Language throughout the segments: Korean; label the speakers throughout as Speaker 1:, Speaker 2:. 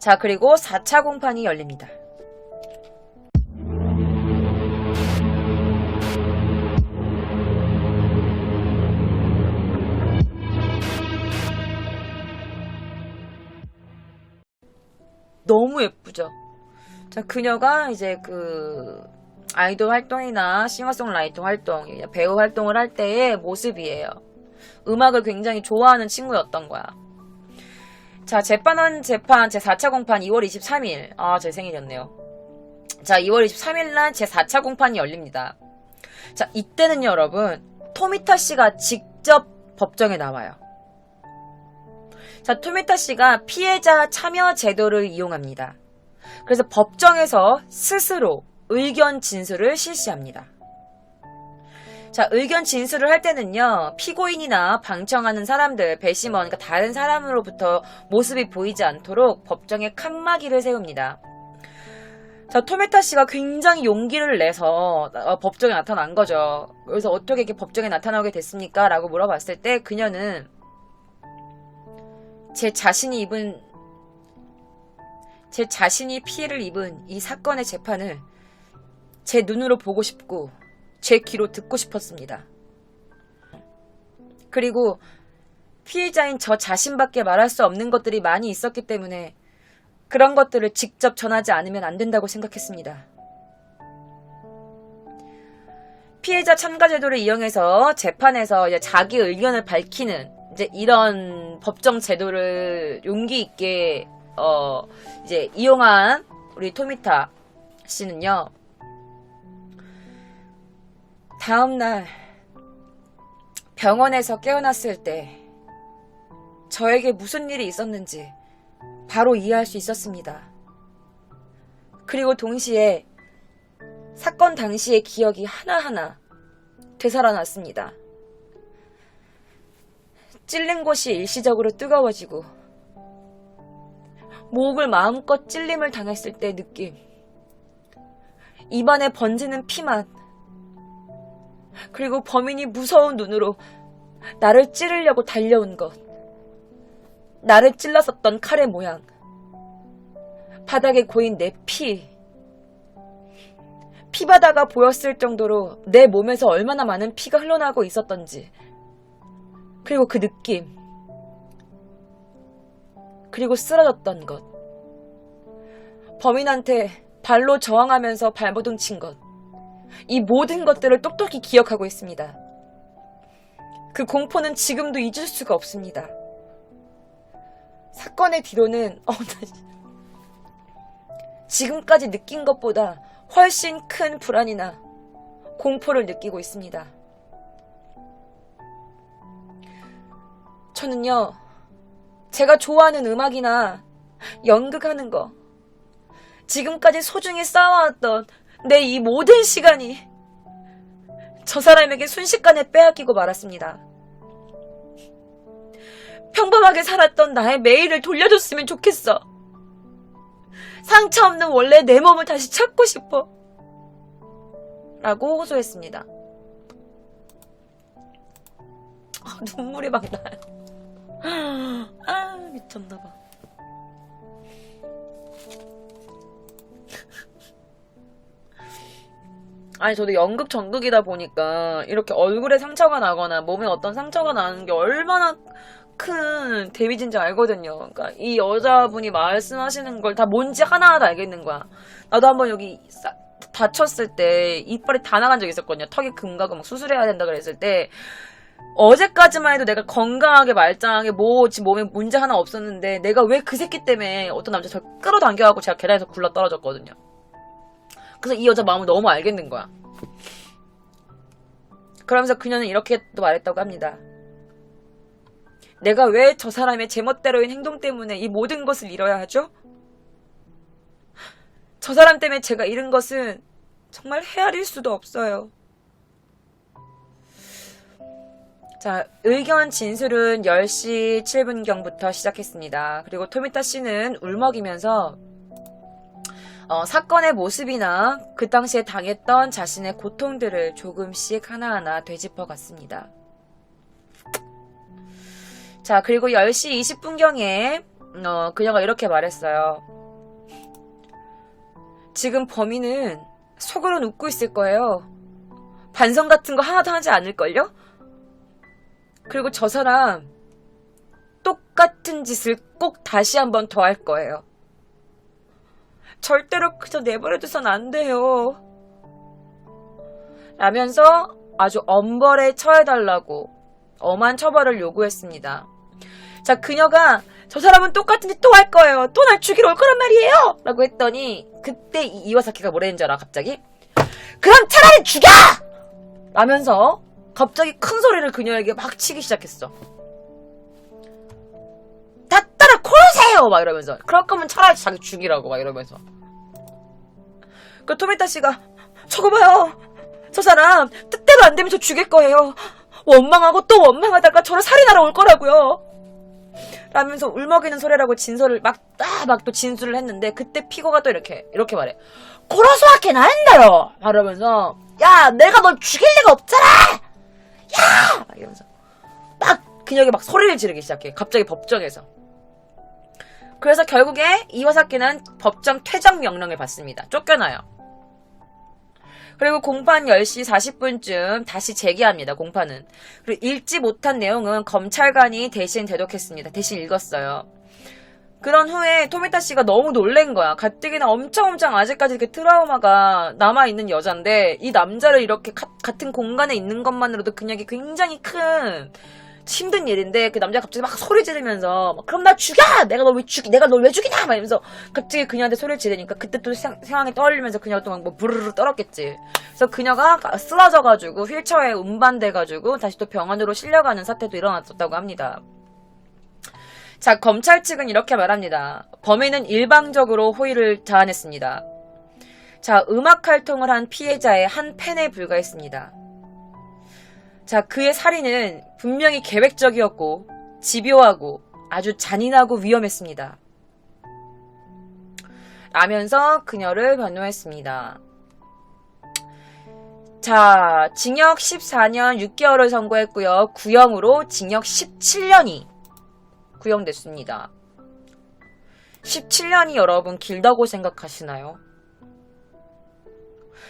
Speaker 1: 자, 그리고 4차 공판이 열립니다. 너무 예쁘죠? 자, 그녀가 이제 아이돌 활동이나 싱어송라이터 활동, 배우 활동을 할 때의 모습이에요. 음악을 굉장히 좋아하는 친구였던 거야. 자, 재판 제4차 공판 2월 23일. 아, 제 생일이었네요. 자, 2월 23일 날 제4차 공판이 열립니다. 자, 이때는 여러분, 토미타 씨가 직접 법정에 나와요. 자, 토미타 씨가 피해자 참여 제도를 이용합니다. 그래서 법정에서 스스로 의견 진술을 실시합니다. 자, 의견 진술을 할 때는요, 피고인이나 방청하는 사람들, 배심원, 그러니까 다른 사람으로부터 모습이 보이지 않도록 법정에 칸막이를 세웁니다. 자, 토미타 씨가 굉장히 용기를 내서 법정에 나타난 거죠. 그래서 어떻게 이렇게 법정에 나타나게 됐습니까? 라고 물어봤을 때 그녀는 제 자신이 피해를 입은 이 사건의 재판을 제 눈으로 보고 싶고 제 귀로 듣고 싶었습니다. 그리고 피해자인 저 자신밖에 말할 수 없는 것들이 많이 있었기 때문에 그런 것들을 직접 전하지 않으면 안 된다고 생각했습니다. 피해자 참가 제도를 이용해서 재판에서 이제 자기 의견을 밝히는 이제 이런 법정 제도를 용기 있게 이제 이용한 우리 토미타 씨는요. 다음날 병원에서 깨어났을 때 저에게 무슨 일이 있었는지 바로 이해할 수 있었습니다. 그리고 동시에 사건 당시의 기억이 하나하나 되살아났습니다. 찔린 곳이 일시적으로 뜨거워지고 목을 마음껏 찔림을 당했을 때 느낌, 입안에 번지는 피맛, 그리고 범인이 무서운 눈으로 나를 찌르려고 달려온 것, 나를 찔렀었던 칼의 모양, 바닥에 고인 내 피바다가 보였을 정도로 내 몸에서 얼마나 많은 피가 흘러나오고 있었던지, 그리고 그 느낌, 그리고 쓰러졌던 것, 범인한테 발로 저항하면서 발버둥 친 것, 이 모든 것들을 똑똑히 기억하고 있습니다. 그 공포는 지금도 잊을 수가 없습니다. 사건의 뒤로는 지금까지 느낀 것보다 훨씬 큰 불안이나 공포를 느끼고 있습니다. 저는요, 제가 좋아하는 음악이나 연극하는 거, 지금까지 소중히 쌓아왔던 내 이 모든 시간이 저 사람에게 순식간에 빼앗기고 말았습니다. 평범하게 살았던 나의 매일을 돌려줬으면 좋겠어. 상처 없는 원래 내 몸을 다시 찾고 싶어. 라고 호소했습니다. 눈물이 막 나요. 아, 미쳤나봐. 아니, 저도 연극 전극이다 보니까 이렇게 얼굴에 상처가 나거나 몸에 어떤 상처가 나는 게 얼마나 큰 데미지인지 알거든요. 그러니까 이 여자분이 말씀하시는 걸 다 뭔지 하나하나 알겠는 거야. 나도 한번 여기 다쳤을 때 이빨이 다 나간 적이 있었거든요. 턱이 금가고 막 수술해야 된다 그랬을 때 어제까지만 해도 내가 건강하게 말짱하게 지금 몸에 문제 하나 없었는데 내가 왜 그 새끼 때문에 어떤 남자 저를 끌어당겨가고 제가 계단에서 굴러 떨어졌거든요. 그래서 이 여자 마음을 너무 알겠는 거야. 그러면서 그녀는 이렇게 또 말했다고 합니다. 내가 왜 저 사람의 제멋대로인 행동 때문에 이 모든 것을 잃어야 하죠? 저 사람 때문에 제가 잃은 것은 정말 헤아릴 수도 없어요. 자, 의견 진술은 10시 7분경부터 시작했습니다. 그리고 토미타 씨는 울먹이면서 사건의 모습이나 그 당시에 당했던 자신의 고통들을 조금씩 하나하나 되짚어갔습니다. 자, 그리고 10시 20분경에 그녀가 이렇게 말했어요. 지금 범인은 속으로는 웃고 있을 거예요. 반성 같은 거 하나도 하지 않을걸요? 그리고 저 사람 똑같은 짓을 꼭 다시 한 번 더 할 거예요. 절대로 그저 내버려둬선 안 돼요. 라면서 아주 엄벌에 처해달라고 엄한 처벌을 요구했습니다. 자, 그녀가 저 사람은 똑같은 짓 또 할 거예요. 또 날 죽이러 올 거란 말이에요. 라고 했더니 그때 이와사키가 뭐라는 줄 알아? 갑자기? 그럼 차라리 죽여! 라면서 갑자기 큰 소리를 그녀에게 막 치기 시작했어. 다 따라 코르세요! 막 이러면서. 그럴 거면 차라리 자기 죽이라고 막 이러면서. 그 토미타 씨가 저거 봐요. 저 사람 뜻대로 안 되면 저 죽일 거예요. 원망하고 또 원망하다가 저를 살인하러 올 거라고요. 라면서 울먹이는 소리라고 진술을 막 또 진술을 했는데 그때 피고가 또 이렇게 말해. 고로스와케 나인다요. 말하면서 야 내가 널 죽일 리가 없잖아. 야 막 이러면서 막 그녀에게 막 소리를 지르기 시작해. 갑자기 법정에서. 그래서 결국에 이와사키는 법정 퇴정 명령을 받습니다. 쫓겨나요. 그리고 공판 10시 40분쯤 다시 재개합니다. 공판은. 그리고 읽지 못한 내용은 검찰관이 대신 대독했습니다. 대신 읽었어요. 그런 후에 토미타 씨가 너무 놀란 거야. 가뜩이나 엄청 아직까지 이렇게 트라우마가 남아있는 여잔데 이 남자를 이렇게 같은 공간에 있는 것만으로도 그녀에게 굉장히 큰 힘든 일인데 그 남자가 갑자기 막 소리 지르면서 그럼 나 죽여! 내가 널 왜 죽이냐! 막 이러면서 갑자기 그녀한테 소리를 지르니까 그때 또 상황이 떠올리면서 그녀가 또 막 뭐 부르르 떨었겠지. 그래서 그녀가 쓰러져가지고 휠체어에 운반돼가지고 다시 또 병원으로 실려가는 사태도 일어났었다고 합니다. 자, 검찰 측은 이렇게 말합니다. 범인은 일방적으로 호의를 자아냈습니다. 자, 음악 활동을 한 피해자의 한 팬에 불과했습니다. 자, 그의 살인은 분명히 계획적이었고 집요하고 아주 잔인하고 위험했습니다. 라면서 그녀를 변호했습니다. 자, 징역 14년 6개월을 선고했고요. 구형으로 징역 17년이 구형됐습니다. 17년이 여러분 길다고 생각하시나요?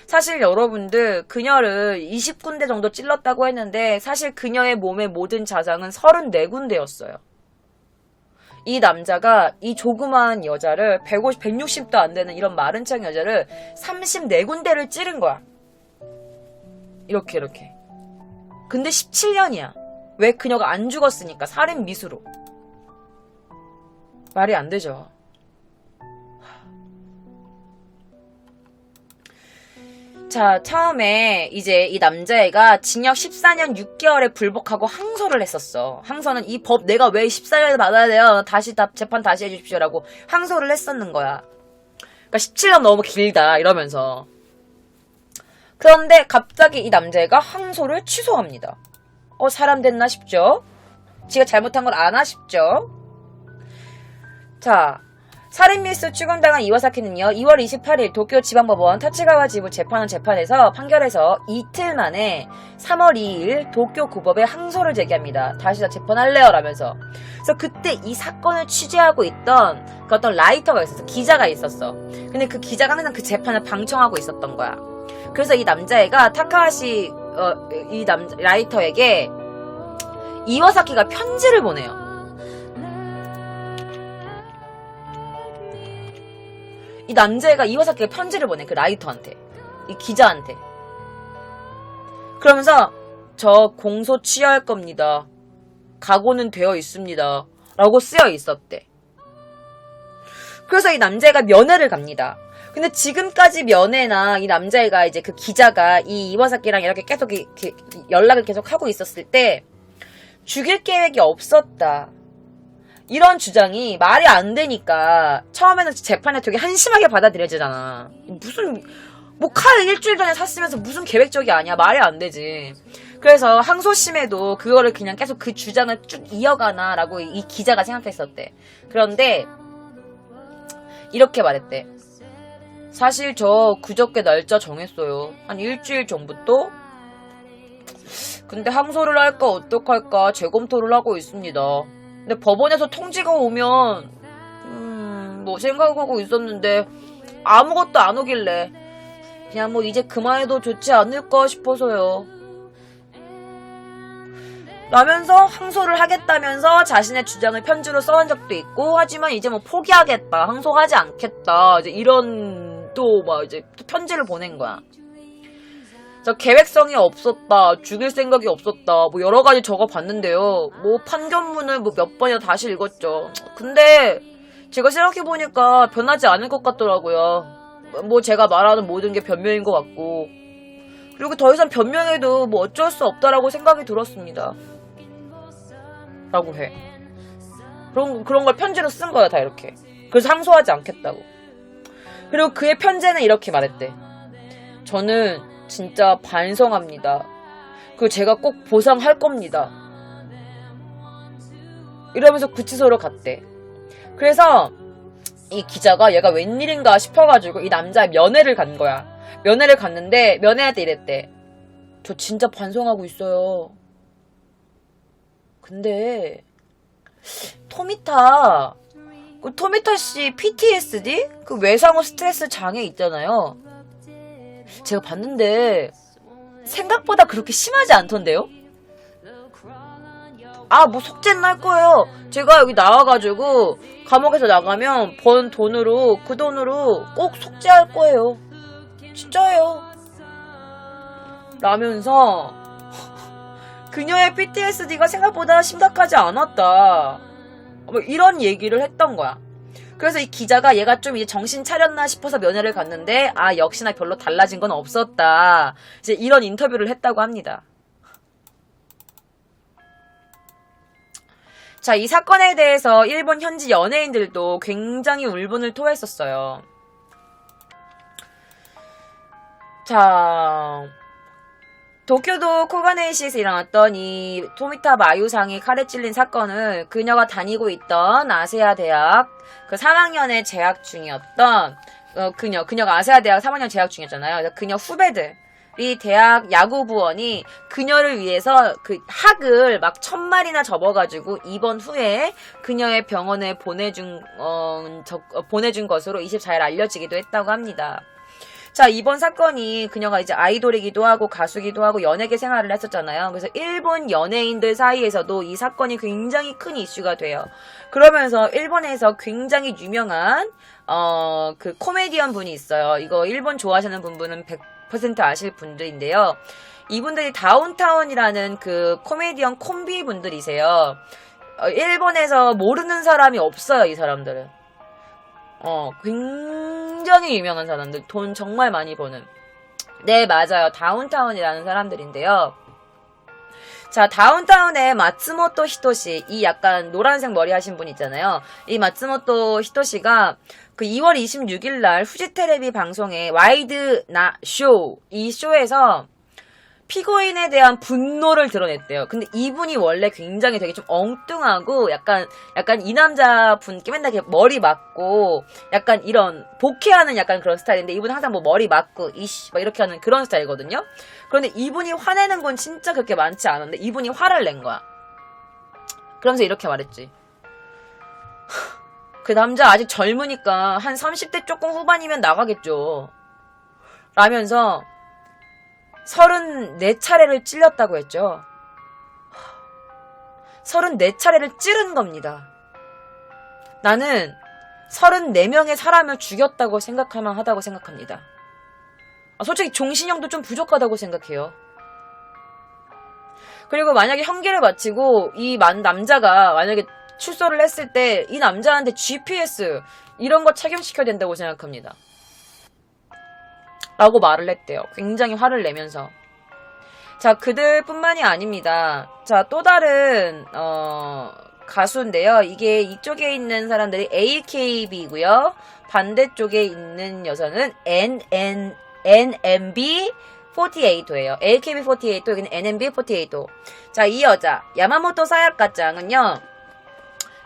Speaker 1: 사실 여러분들 그녀를 20군데 정도 찔렀다고 했는데 사실 그녀의 몸의 모든 자상은 34군데였어요. 이 남자가 이 조그마한 여자를 150, 160도 안 되는 이런 마른 척 여자를 34군데를 찌른 거야. 이렇게. 근데 17년이야. 왜? 그녀가 안 죽었으니까. 살인 미수로. 말이 안 되죠. 자, 처음에 이제 이 남자애가 징역 14년 6개월에 불복하고 항소를 했었어. 항소는 이 법 내가 왜 14년을 받아야 돼요? 재판 다시 해주십시오라고 항소를 했었는 거야. 그러니까 17년 너무 길다 이러면서. 그런데 갑자기 이 남자애가 항소를 취소합니다. 사람 됐나 싶죠? 지가 잘못한 걸 아나 싶죠? 자, 살인미수 추궁당한 이와사키는요, 2월 28일 도쿄 지방법원 타치가와 지부 재판에서 판결해서 이틀 만에 3월 2일 도쿄 고법에 항소를 제기합니다. 다시 다 재판할래요 라면서. 그래서 그때 이 사건을 취재하고 있던 그 어떤 라이터가 있었어. 기자가 있었어. 근데 그 기자가 항상 그 재판을 방청하고 있었던 거야. 그래서 이 남자애가 타카하시 라이터에게 이와사키가 편지를 보내요. 이 남자애가 이와사키가 편지를 보내. 그 라이터한테. 이 기자한테. 그러면서 저 공소 취하할 겁니다. 각오는 되어 있습니다. 라고 쓰여 있었대. 그래서 이 남자애가 면회를 갑니다. 근데 지금까지 면회나 이 남자애가 이제 그 기자가 이 이와사키랑 이렇게 계속 이렇게 연락을 계속 하고 있었을 때 죽일 계획이 없었다. 이런 주장이 말이 안 되니까 처음에는 재판에 되게 한심하게 받아들여지잖아. 무슨 뭐 칼 일주일 전에 샀으면서 무슨 계획적이 아니야. 말이 안 되지. 그래서 항소심에도 그거를 그냥 계속 그 주장을 쭉 이어가나라고 이 기자가 생각했었대. 그런데 이렇게 말했대. 사실 저 그저께 날짜 정했어요. 한 일주일 전부터. 근데 항소를 할까 어떡할까 재검토를 하고 있습니다. 근데 법원에서 통지가 오면 뭐 생각하고 있었는데 아무것도 안 오길래 그냥 뭐 이제 그만해도 좋지 않을까 싶어서요. 라면서 항소를 하겠다면서 자신의 주장을 편지로 써온 적도 있고, 하지만 이제 뭐 포기하겠다, 항소하지 않겠다, 이제 이런 또 막 이제 편지를 보낸 거야. 저 계획성이 없었다, 죽일 생각이 없었다, 뭐 여러 가지 적어봤는데요. 뭐 판결문을 뭐 몇 번이나 다시 읽었죠. 근데 제가 생각해보니까 변하지 않을 것 같더라고요. 뭐 제가 말하는 모든 게 변명인 것 같고, 그리고 더 이상 변명해도 뭐 어쩔 수 없다라고 생각이 들었습니다. 라고 해. 그런 걸 편지로 쓴 거야, 다 이렇게. 그래서 항소하지 않겠다고. 그리고 그의 편지는 이렇게 말했대. 저는 진짜 반성합니다. 그리고 제가 꼭 보상할 겁니다. 이러면서 구치소로 갔대. 그래서 이 기자가 얘가 웬일인가 싶어가지고 이 남자의 면회를 간 거야. 면회를 갔는데 면회한테 이랬대. 저 진짜 반성하고 있어요. 근데 토미타 씨 PTSD? 그 외상후 스트레스 장애 있잖아요. 제가 봤는데 생각보다 그렇게 심하지 않던데요? 아, 뭐 속죄는 할 거예요. 제가 여기 나와가지고 감옥에서 나가면 번 돈으로, 그 돈으로 꼭 속죄할 거예요. 진짜예요. 라면서 그녀의 PTSD가 생각보다 심각하지 않았다, 뭐 이런 얘기를 했던 거야. 그래서 이 기자가 얘가 좀 이제 정신 차렸나 싶어서 면회를 갔는데, 아, 역시나 별로 달라진 건 없었다, 이제 이런 인터뷰를 했다고 합니다. 자, 이 사건에 대해서 일본 현지 연예인들도 굉장히 울분을 토했었어요. 자, 도쿄도 코가네이시에서 일어났던 이 토미타 마유상이 칼에 찔린 사건을 그녀가 다니고 있던 아세아 대학 그 3학년에 재학 중이었던 그녀가 아세아 대학 3학년 재학 중이었잖아요. 그래서 그녀 후배들이 대학 야구부원이 그녀를 위해서 그 학을 막 1000마리나 접어가지고 입원 후에 그녀의 병원에 보내준 것으로 24일 알려지기도 했다고 합니다. 자, 이번 사건이 그녀가 이제 아이돌이기도 하고 가수기도 하고 연예계 생활을 했었잖아요. 그래서 일본 연예인들 사이에서도 이 사건이 굉장히 큰 이슈가 돼요. 그러면서 일본에서 굉장히 유명한 그 코미디언 분이 있어요. 이거 일본 좋아하시는 분들은 100% 아실 분들인데요. 이분들이 다운타운이라는 그 코미디언 콤비 분들이세요. 일본에서 모르는 사람이 없어요, 이 사람들은. 굉장히 유명한 사람들, 돈 정말 많이 버는. 네, 맞아요. 다운타운이라는 사람들인데요. 자, 다운타운의 마츠모토 히토시, 이 약간 노란색 머리 하신 분 있잖아요. 이 마츠모토 히토시가 그 2월 26일 날 후지테레비 방송에 와이드 나 쇼, 이 쇼에서 피고인에 대한 분노를 드러냈대요. 근데 이분이 원래 굉장히 되게 좀 엉뚱하고 약간 이 남자분께 맨날 이렇게 머리 맞고 약간 이런 복해하는 약간 그런 스타일인데, 이분은 항상 뭐 머리 맞고 이씨 막 이렇게 하는 그런 스타일이거든요. 그런데 이분이 화내는 건 진짜 그렇게 많지 않은데 이분이 화를 낸 거야. 그러면서 이렇게 말했지. 그 남자 아직 젊으니까 한 30대 조금 후반이면 나가겠죠. 라면서 34차례를 찔렸다고 했죠. 34차례를 찌른 겁니다. 나는 34명의 사람을 죽였다고 생각하면 하다고 생각합니다. 솔직히 종신형도 좀 부족하다고 생각해요. 그리고 만약에 형기를 마치고 이 남자가 만약에 출소를 했을 때 이 남자한테 GPS 이런 거 착용시켜야 된다고 생각합니다. 라고 말을 했대요. 굉장히 화를 내면서. 자, 그들뿐만이 아닙니다. 자, 또 다른 가수인데요. 이게 이쪽에 있는 사람들이 AKB고요. 반대쪽에 있는 여성은 NMB48예요. AKB48, 여기는 NMB48. 자, 이 여자 야마모토 사야카짱은요,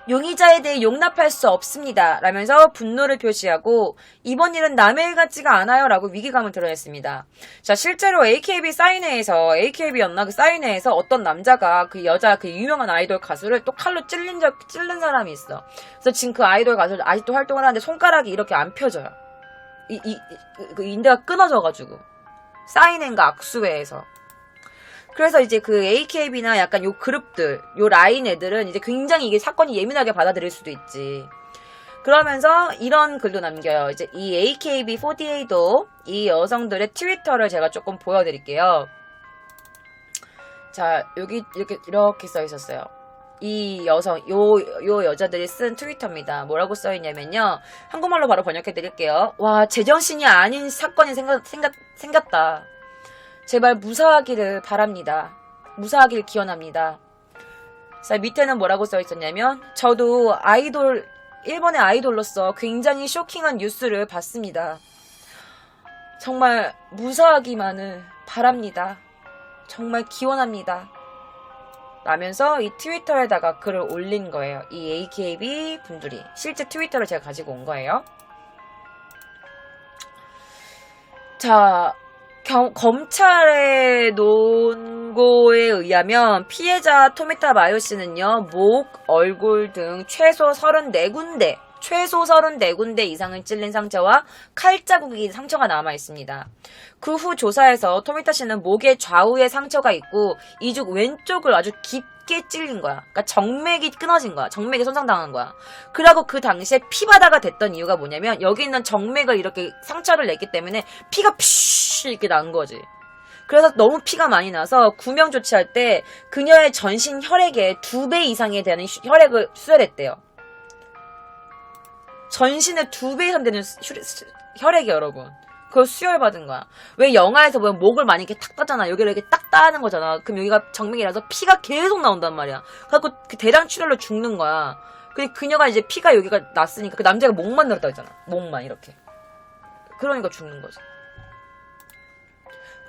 Speaker 1: 용의자에 대해 용납할 수 없습니다 라면서 분노를 표시하고, 이번 일은 남의 일 같지가 않아요 라고 위기감을 드러냈습니다. 자, 실제로 AKB 사인회에서, AKB였나? 그 사인회에서 어떤 남자가 그 여자 그 유명한 아이돌 가수를 또 칼로 찔른 사람이 있어. 그래서 지금 그 아이돌 가수 아직도 활동을 하는데 손가락이 이렇게 안 펴져요. 그 인대가 끊어져가지고 사인행과 악수회에서. 그래서 이제 그 AKB나 약간 요 그룹들, 요 라인 애들은 이제 굉장히 이게 사건이 예민하게 받아들일 수도 있지. 그러면서 이런 글도 남겨요. 이제 이 AKB48도 이 여성들의 트위터를 제가 조금 보여드릴게요. 자, 여기 이렇게 써 있었어요. 이 여성, 요 여자들이 쓴 트위터입니다. 뭐라고 써 있냐면요. 한국말로 바로 번역해 드릴게요. 와, 제정신이 아닌 사건이 생겼다. 제발 무사하기를 바랍니다. 무사하길 기원합니다. 자, 밑에는 뭐라고 써 있었냐면, 저도 일본의 아이돌로서 굉장히 쇼킹한 뉴스를 봤습니다. 정말 무사하기만을 바랍니다. 정말 기원합니다. 라면서 이 트위터에다가 글을 올린 거예요. 이 AKB 분들이. 실제 트위터를 제가 가지고 온 거예요. 자, 검찰의 논고에 의하면 피해자 토미타 마요 씨는요, 목, 얼굴 등 최소 34군데 이상을 찔린 상처와 칼자국이 상처가 남아 있습니다. 그 후 조사에서 토미타 씨는 목의 좌우에 상처가 있고 이쪽 왼쪽을 아주 깊게 찔린 거야. 그러니까 정맥이 끊어진 거야. 정맥이 손상당한 거야. 그리고 그 당시에 피바다가 됐던 이유가 뭐냐면 여기 있는 정맥을 이렇게 상처를 냈기 때문에 피가 푸쉬 이렇게 난 거지. 그래서 너무 피가 많이 나서 구명 조치할 때 그녀의 전신 혈액의 2배 이상이 되는 혈액을 수혈했대요. 전신의 2배 이상 되는 혈액이 여러분. 그걸 수혈받은 거야. 왜 영화에서 보면 목을 많이 이렇게 탁 따잖아. 여기를 이렇게 딱 따는 거잖아. 그럼 여기가 정맥이라서 피가 계속 나온단 말이야. 그래갖고 그 대량 출혈로 죽는 거야. 근데 그녀가 이제 피가 여기가 났으니까 그 남자가 목만 늘었다고 했잖아. 목만 이렇게. 그러니까 죽는 거지.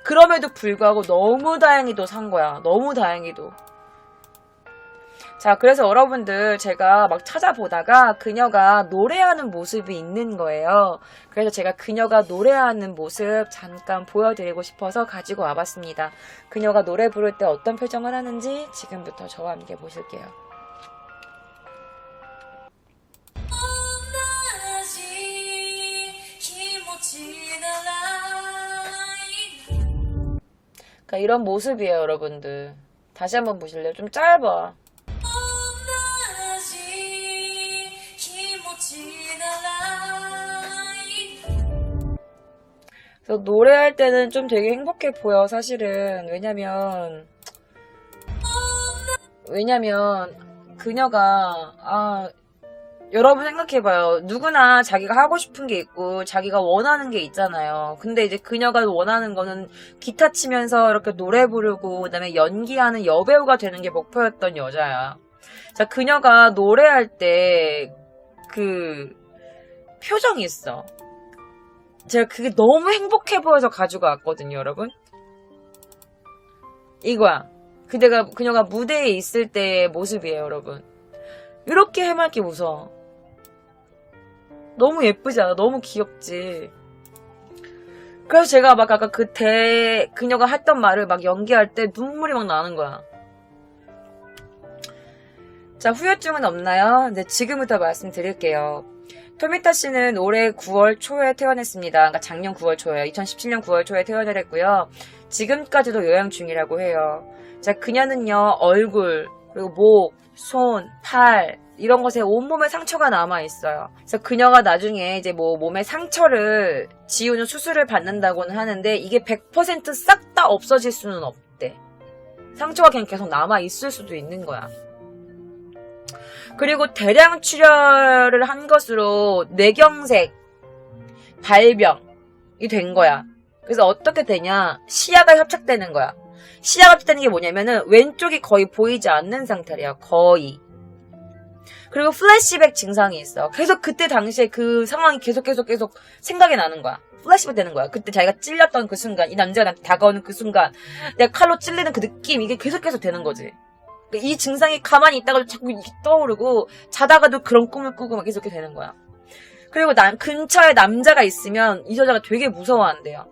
Speaker 1: 그럼에도 불구하고 너무 다행히도 산 거야. 너무 다행히도. 자, 그래서 여러분들 제가 막 찾아보다가 그녀가 노래하는 모습이 있는 거예요. 그래서 제가 그녀가 노래하는 모습 잠깐 보여드리고 싶어서 가지고 와봤습니다. 그녀가 노래 부를 때 어떤 표정을 하는지 지금부터 저와 함께 보실게요. 그러니까 이런 모습이에요, 여러분들. 다시 한번 보실래요? 좀 짧아. 그래서 노래할 때는 좀 되게 행복해 보여, 사실은. 왜냐면 그녀가 여러분 생각해봐요. 누구나 자기가 하고 싶은 게 있고 자기가 원하는 게 있잖아요. 근데 이제 그녀가 원하는 거는 기타 치면서 이렇게 노래 부르고 그다음에 연기하는 여배우가 되는 게 목표였던 여자야. 자, 그녀가 노래할 때 그 표정이 있어. 제가 그게 너무 행복해 보여서 가지고 왔거든요, 여러분. 이거야. 그녀가 무대에 있을 때의 모습이에요, 여러분. 이렇게 해맑게 웃어. 너무 예쁘지 않아? 너무 귀엽지? 그래서 제가 막 아까 그녀가 했던 말을 막 연기할 때 눈물이 막 나는 거야. 자, 후유증은 없나요? 네, 지금부터 말씀드릴게요. 토미타 씨는 올해 9월 초에 퇴원했습니다. 그러니까 작년 9월 초에, 2017년 9월 초에 퇴원을 했고요. 지금까지도 요양 중이라고 해요. 자, 그녀는요, 얼굴, 그리고 목, 손, 팔, 이런 것에 온몸에 상처가 남아있어요. 그래서 그녀가 나중에 이제 뭐 몸에 상처를 지우는 수술을 받는다고는 하는데 이게 100% 싹 다 없어질 수는 없대. 상처가 그냥 계속 남아있을 수도 있는 거야. 그리고 대량 출혈을 한 것으로 뇌경색, 발병이 된 거야. 그래서 어떻게 되냐? 시야가 협착되는 거야. 시야가 협착되는 게 뭐냐면은 왼쪽이 거의 보이지 않는 상태래요. 거의. 그리고 플래시백 증상이 있어. 계속 그때 당시에 그 상황이 계속 생각이 나는 거야. 플래시백 되는 거야. 그때 자기가 찔렸던 그 순간, 이 남자가 나한테 다가오는 그 순간, 내가 칼로 찔리는 그 느낌, 이게 계속 되는 거지. 이 증상이 가만히 있다가도 자꾸 떠오르고 자다가도 그런 꿈을 꾸고 막 계속 되는 거야. 그리고 근처에 남자가 있으면 이 여자가 되게 무서워한대요.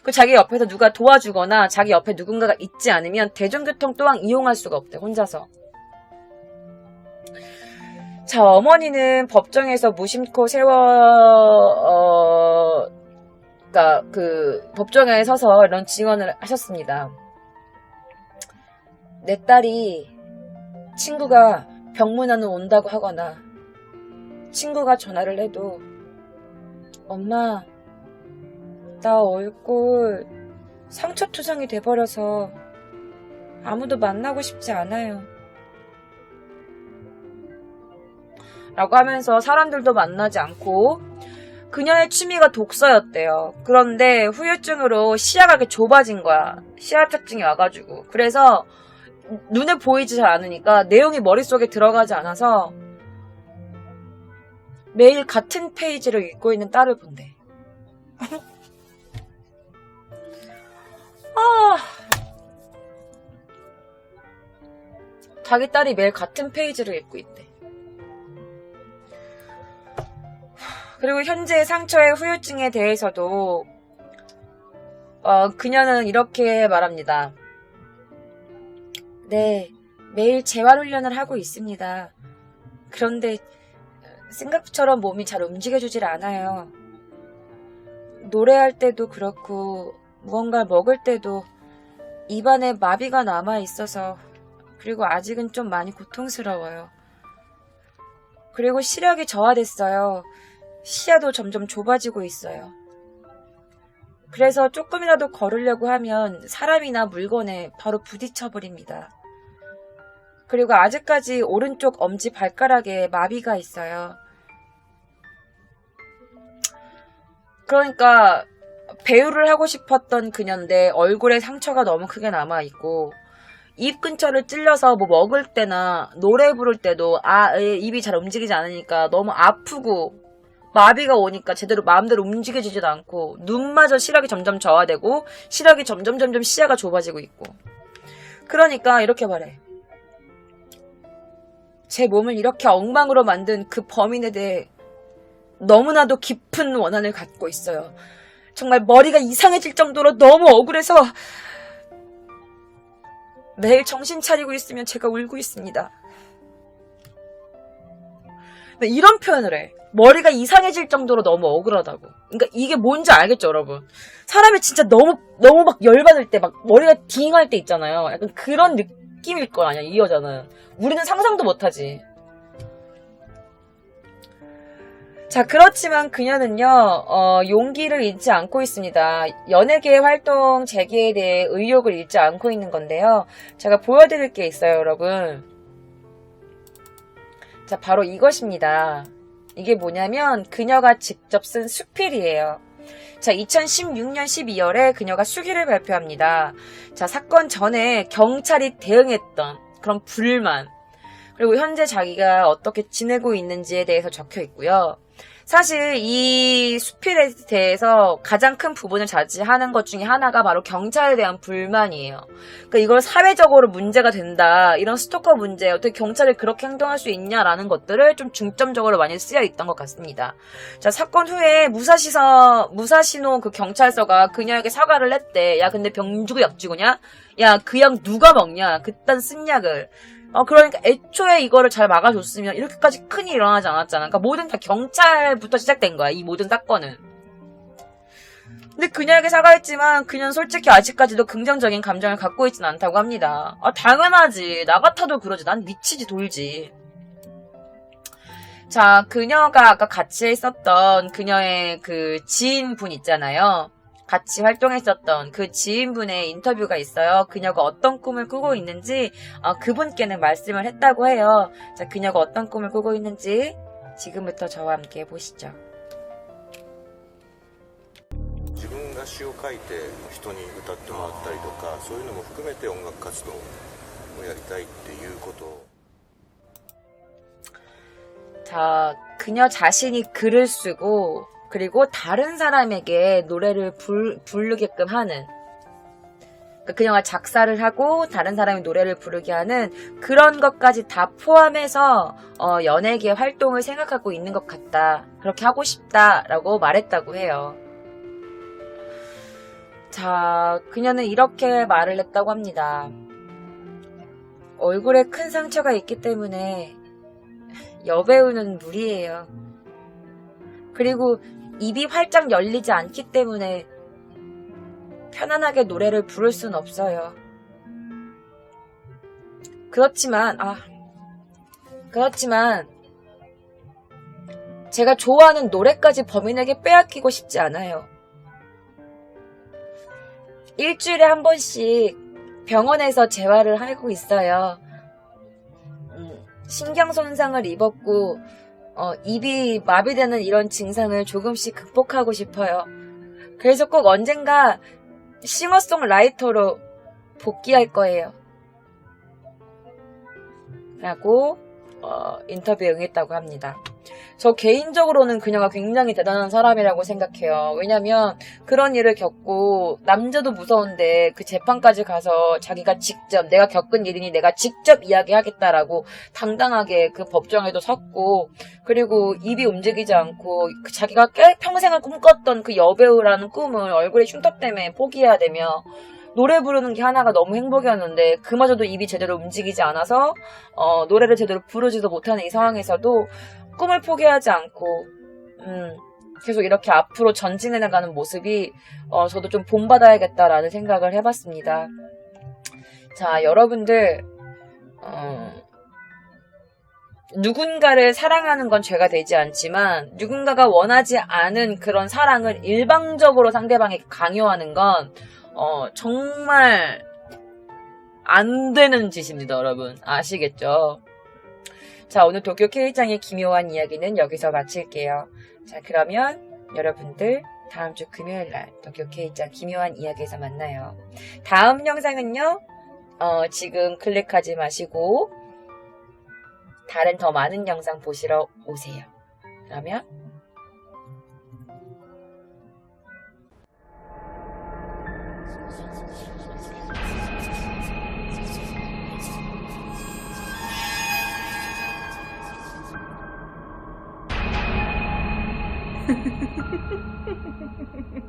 Speaker 1: 그 자기 옆에서 누가 도와주거나 자기 옆에 누군가가 있지 않으면 대중교통 또한 이용할 수가 없대, 혼자서. 자, 어머니는 법정에서 무심코 그러니까 그 법정에 서서 이런 증언을 하셨습니다. 내 딸이 친구가 병문안을 온다고 하거나 친구가 전화를 해도 엄마 나 얼굴 상처투성이 돼버려서 아무도 만나고 싶지 않아요 라고 하면서 사람들도 만나지 않고 그녀의 취미가 독서였대요. 그런데 후유증으로 시야가 이렇게 좁아진 거야. 시야착증이 와가지고. 그래서 눈에 보이지 잘 않으니까 내용이 머릿속에 들어가지 않아서 매일 같은 페이지를 읽고 있는 딸을 본대. 자기 딸이 매일 같은 페이지를 읽고 있대. 그리고 현재 상처의 후유증에 대해서도 그녀는 이렇게 말합니다. 네, 매일 재활훈련을 하고 있습니다. 그런데 생각처럼 몸이 잘 움직여주질 않아요. 노래할 때도 그렇고 무언가 먹을 때도 입안에 마비가 남아있어서 그리고 아직은 좀 많이 고통스러워요. 그리고 시력이 저하됐어요. 시야도 점점 좁아지고 있어요. 그래서 조금이라도 걸으려고 하면 사람이나 물건에 바로 부딪혀버립니다. 그리고 아직까지 오른쪽 엄지 발가락에 마비가 있어요. 그러니까 배우를 하고 싶었던 그녀인데 얼굴에 상처가 너무 크게 남아있고 입 근처를 찔려서 뭐 먹을 때나 노래 부를 때도 입이 잘 움직이지 않으니까 너무 아프고 마비가 오니까 제대로 마음대로 움직여지지도 않고 눈마저 시력이 점점 저하되고 시력이 점점 시야가 좁아지고 있고 그러니까 이렇게 말해. 제 몸을 이렇게 엉망으로 만든 그 범인에 대해 너무나도 깊은 원한을 갖고 있어요. 정말 머리가 이상해질 정도로 너무 억울해서 매일 정신 차리고 있으면 제가 울고 있습니다. 이런 표현을 해. 머리가 이상해질 정도로 너무 억울하다고. 그러니까 이게 뭔지 알겠죠, 여러분? 사람이 진짜 너무 막 열받을 때, 막 머리가 딩할 때 있잖아요. 약간 그런 느낌일 거 아니야, 이 여자는. 우리는 상상도 못하지. 자, 그렇지만 그녀는요, 용기를 잃지 않고 있습니다. 연예계 활동 재개에 대해 의욕을 잃지 않고 있는 건데요. 제가 보여드릴 게 있어요, 여러분. 자, 바로 이것입니다. 이게 뭐냐면 그녀가 직접 쓴 수필이에요. 자, 2016년 12월에 그녀가 수기를 발표합니다. 자, 사건 전에 경찰이 대응했던 그런 불만, 그리고 현재 자기가 어떻게 지내고 있는지에 대해서 적혀 있고요. 사실 이 수필에 대해서 가장 큰 부분을 차지하는 것 중에 하나가 바로 경찰에 대한 불만이에요. 그러니까 이걸 사회적으로 문제가 된다. 이런 스토커 문제, 어떻게 경찰이 그렇게 행동할 수 있냐라는 것들을 좀 중점적으로 많이 쓰여 있던 것 같습니다. 자, 사건 후에 무사시노 그 경찰서가 그녀에게 사과를 했대. 야, 근데 병 주고 약 주고냐? 야, 그 약 누가 먹냐? 그딴 쓴 약을. 그러니까 애초에 이거를 잘 막아줬으면 이렇게까지 큰일이 일어나지 않았잖아. 그러니까 모든 다 경찰부터 시작된 거야, 이 모든 사건은. 근데 그녀에게 사과했지만 그녀는 솔직히 아직까지도 긍정적인 감정을 갖고 있진 않다고 합니다. 당연하지. 나 같아도 그러지. 난 미치지 돌지. 자, 그녀가 아까 같이 있었던 그녀의 그 지인분 있잖아요. 같이 활동했었던 그 지인분의 인터뷰가 있어요. 그녀가 어떤 꿈을 꾸고 있는지 그분께는 말씀을 했다고 해요. 자, 그녀가 어떤 꿈을 꾸고 있는지 지금부터 저와 함께 보시죠.
Speaker 2: 自分が詩を書いて人に歌ってもらったりとかそういうのも含めて音楽活動をやりたいっていうこと。
Speaker 1: 자, 그녀 자신이 글을 쓰고 그리고 다른 사람에게 노래를 부르게끔 하는, 그러니까 그녀가 작사를 하고 다른 사람이 노래를 부르게 하는 그런 것까지 다 포함해서 연예계 활동을 생각하고 있는 것 같다. 그렇게 하고 싶다라고 말했다고 해요. 자, 그녀는 이렇게 말을 했다고 합니다. 얼굴에 큰 상처가 있기 때문에 여배우는 무리예요. 그리고 입이 활짝 열리지 않기 때문에 편안하게 노래를 부를 순 없어요. 그렇지만 제가 좋아하는 노래까지 범인에게 빼앗기고 싶지 않아요. 일주일에 한 번씩 병원에서 재활을 하고 있어요. 신경 손상을 입었고 입이 마비되는 이런 증상을 조금씩 극복하고 싶어요. 그래서 꼭 언젠가 싱어송라이터로 복귀할 거예요. 라고 인터뷰에 응했다고 합니다. 저 개인적으로는 그녀가 굉장히 대단한 사람이라고 생각해요. 왜냐면 그런 일을 겪고 남자도 무서운데 그 재판까지 가서 자기가 직접 내가 겪은 일이니 내가 직접 이야기하겠다라고 당당하게 그 법정에도 섰고 그리고 입이 움직이지 않고 자기가 평생을 꿈꿨던 그 여배우라는 꿈을 얼굴에 흉터 때문에 포기해야 되며 노래 부르는 게 하나가 너무 행복이었는데 그마저도 입이 제대로 움직이지 않아서 노래를 제대로 부르지도 못하는 이 상황에서도 꿈을 포기하지 않고 계속 이렇게 앞으로 전진해 나가는 모습이 저도 좀 본받아야겠다라는 생각을 해봤습니다. 자, 여러분들 누군가를 사랑하는 건 죄가 되지 않지만 누군가가 원하지 않은 그런 사랑을 일방적으로 상대방에게 강요하는 건 정말 안 되는 짓입니다, 여러분. 아시겠죠? 자, 오늘 도쿄 K장의 기묘한 이야기는 여기서 마칠게요. 자, 그러면 여러분들 다음 주 금요일날 도쿄 K장 기묘한 이야기에서 만나요. 다음 영상은요, 지금 클릭하지 마시고 다른 더 많은 영상 보시러 오세요. 그러면